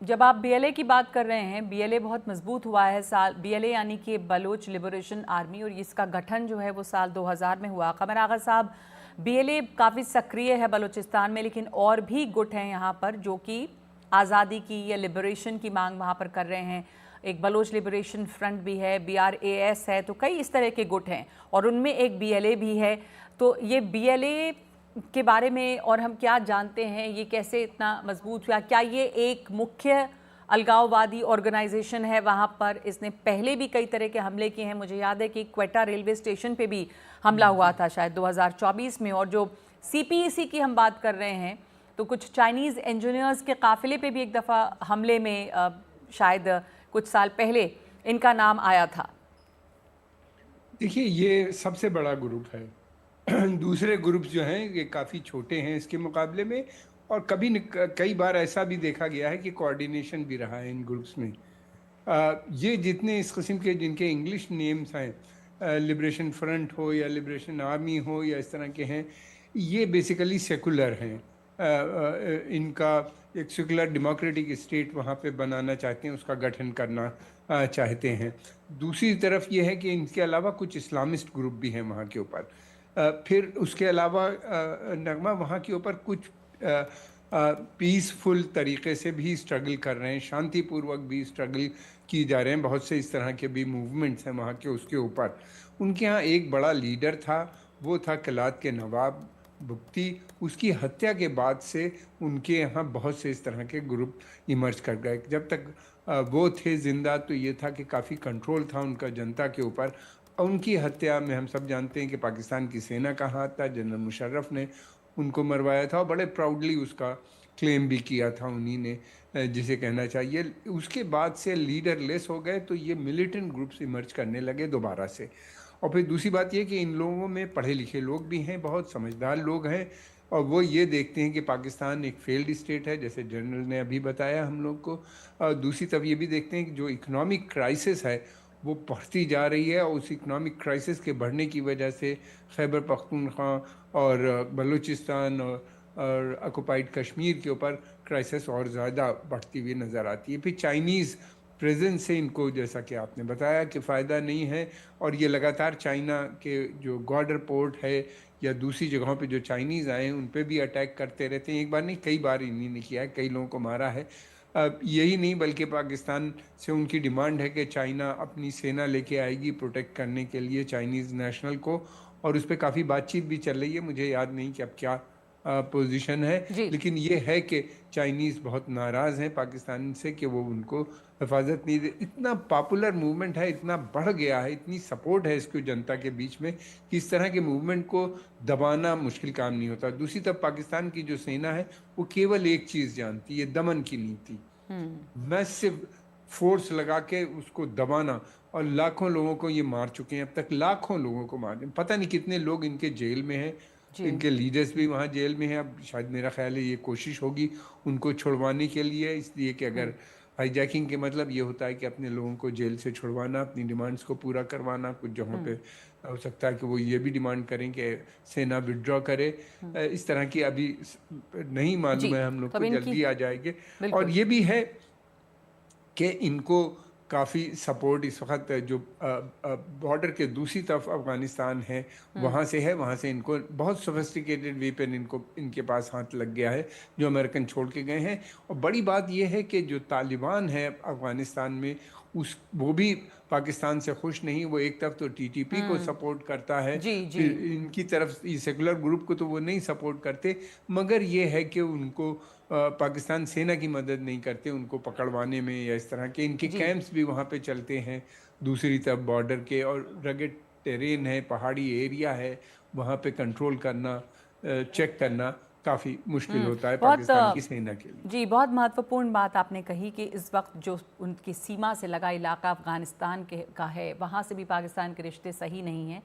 जब आप बीएलए की बात कर रहे हैं, बीएलए बहुत मजबूत हुआ है साल, बीएलए यानी कि बलोच लिबरेशन आर्मी, और इसका गठन जो है वो साल 2000 में हुआ। कमर आगा साहब, बीएलए काफ़ी सक्रिय है बलूचिस्तान में, लेकिन और भी गुट हैं यहाँ पर जो कि आज़ादी की या लिबरेशन की मांग वहाँ पर कर रहे हैं। एक बलोच लिबरेशन फ्रंट भी है, BRAS है, तो कई इस तरह के गुट हैं और उनमें एक बीएलए भी है। तो ये बीएलए के बारे में और हम क्या जानते हैं, ये कैसे इतना मजबूत हुआ? क्या ये एक मुख्य अलगाववादी ऑर्गेनाइजेशन है वहाँ पर? इसने पहले भी कई तरह के हमले किए हैं। मुझे याद है कि क्वेटा रेलवे स्टेशन पे भी हमला हुआ था शायद 2024 में। और जो CPEC की हम बात कर रहे हैं, तो कुछ चाइनीज़ इंजीनियर्स के काफिले पे भी एक दफ़ा हमले में शायद कुछ साल पहले इनका नाम आया था। देखिए, ये सबसे बड़ा ग्रुप है। दूसरे ग्रुप्स जो हैं ये काफ़ी छोटे हैं इसके मुकाबले में, और कई बार ऐसा भी देखा गया है कि कोऑर्डिनेशन भी रहा है इन ग्रुप्स में। ये जितने इस किस्म के जिनके इंग्लिश नेम्स हैं, लिबरेशन फ्रंट हो या लिबरेशन आर्मी हो या इस तरह के हैं, ये बेसिकली सेकुलर हैं। इनका एक सेकुलर डेमोक्रेटिक स्टेट वहाँ पे बनाना चाहते हैं, उसका गठन करना चाहते हैं। दूसरी तरफ ये है कि इनके अलावा कुछ इस्लामिस्ट ग्रुप भी हैं वहाँ के ऊपर। फिर उसके अलावा नगमा वहाँ के ऊपर कुछ पीसफुल तरीके से भी स्ट्रगल कर रहे हैं, शांतिपूर्वक भी स्ट्रगल किए जा रहे हैं। बहुत से इस तरह के भी मूवमेंट्स हैं वहाँ के उसके ऊपर। उनके यहाँ एक बड़ा लीडर था, वो था कलात के नवाब भुक्ती। उसकी हत्या के बाद से उनके यहाँ बहुत से इस तरह के ग्रुप इमर्ज कर गए। जब तक वो थे जिंदा तो ये था कि काफ़ी कंट्रोल था उनका जनता के ऊपर। उनकी हत्या में हम सब जानते हैं कि पाकिस्तान की सेना का हाथ था, जनरल मुशर्रफ ने उनको मरवाया था और बड़े प्राउडली उसका क्लेम भी किया था उन्हीं ने, जिसे कहना चाहिए। उसके बाद से लीडर लेस हो गए तो ये मिलिटेंट ग्रुप्स इमर्ज करने लगे दोबारा से। और फिर दूसरी बात ये कि इन लोगों में पढ़े लिखे लोग भी हैं, बहुत समझदार लोग हैं, और वो ये देखते हैं कि पाकिस्तान एक फेल्ड स्टेट है, जैसे जनरल ने अभी बताया हम लोग को। और दूसरी तरफ ये भी देखते हैं कि जो इकोनॉमिक क्राइसिस है वो बढ़ती जा रही है, और उस इकोनॉमिक क्राइसिस के बढ़ने की वजह से खैबर पख्तूनख्वा और बलूचिस्तान और ऑक्युपाइड कश्मीर के ऊपर क्राइसिस और ज़्यादा बढ़ती हुई नज़र आती है। फिर चाइनीज़ प्रेजेंस से इनको, जैसा कि आपने बताया, कि फ़ायदा नहीं है, और ये लगातार चाइना के जो ग्वाडर पोर्ट है या दूसरी जगहों पे जो चाइनीज़ आए हैं उन पे भी अटैक करते रहते हैं। एक बार नहीं, कई बार इन्हीं ने किया है, कई लोगों को मारा है। यही नहीं बल्कि पाकिस्तान से उनकी डिमांड है कि चाइना अपनी सेना लेके आएगी प्रोटेक्ट करने के लिए चाइनीज़ नेशनल को, और उस पर काफ़ी बातचीत भी चल रही है। मुझे याद नहीं कि अब क्या पोजीशन है, जी। लेकिन ये है कि चाइनीज़ बहुत नाराज़ हैं पाकिस्तान से कि वो उनको हिफाजत नहीं दे। इतना पॉपुलर मूवमेंट है, इतना बढ़ गया है, इतनी सपोर्ट है इसको जनता के बीच में कि इस तरह के मूवमेंट को दबाना मुश्किल काम नहीं होता। दूसरी तरफ पाकिस्तान की जो सेना है वो केवल एक चीज़ जानती है, दमन की नीति, मैसिव फोर्स लगा के उसको दबाना। और लाखों लोगों को ये मार चुके हैं अब तक, लाखों लोगों को मार, पता नहीं कितने लोग इनके जेल में हैं। जी। इनके लीडर्स भी वहाँ जेल में हैं। अब शायद मेरा ख्याल है ये कोशिश होगी उनको छुड़वाने के लिए, इसलिए कि अगर हाईजैकिंग के मतलब ये होता है कि अपने लोगों को जेल से छुड़वाना, अपनी डिमांड्स को पूरा करवाना। कुछ जगहों पे हो सकता है कि वो ये भी डिमांड करें कि सेना विड्रॉ करे। इस तरह की अभी नहीं मालूम जी, है, हम लोग तो अब को इनकी जल्दी आ जाएंगे। और बिल्कुल। ये भी है कि इनको काफ़ी सपोर्ट इस वक्त जो बॉर्डर के दूसरी तरफ अफ़गानिस्तान है वहाँ से है। वहाँ से इनको बहुत सोफिस्टिकेटेड वेपन इनको इनके पास हाथ लग गया है जो अमेरिकन छोड़ के गए हैं। और बड़ी बात यह है कि जो तालिबान है अफ़गानिस्तान में, वो भी पाकिस्तान से खुश नहीं। वो एक तरफ तो TTP को सपोर्ट करता है, जी। जी। फिर इनकी तरफ सेकुलर ग्रुप को तो वो नहीं सपोर्ट करते, मगर ये है कि उनको पाकिस्तान सेना की मदद नहीं करते उनको पकड़वाने में, या इस तरह के इनके जी। कैंप्स भी वहाँ पे चलते हैं दूसरी तरफ बॉर्डर के। और रगेड टेरेन है, पहाड़ी एरिया है, वहाँ पे कंट्रोल करना, चेक करना काफ़ी मुश्किल होता है बहुत पाकिस्तान की सेना के लिए। जी, बहुत महत्वपूर्ण बात आपने कही कि इस वक्त जो उनकी सीमा से लगा इलाका अफगानिस्तान के का है, वहाँ से भी पाकिस्तान के रिश्ते सही नहीं हैं।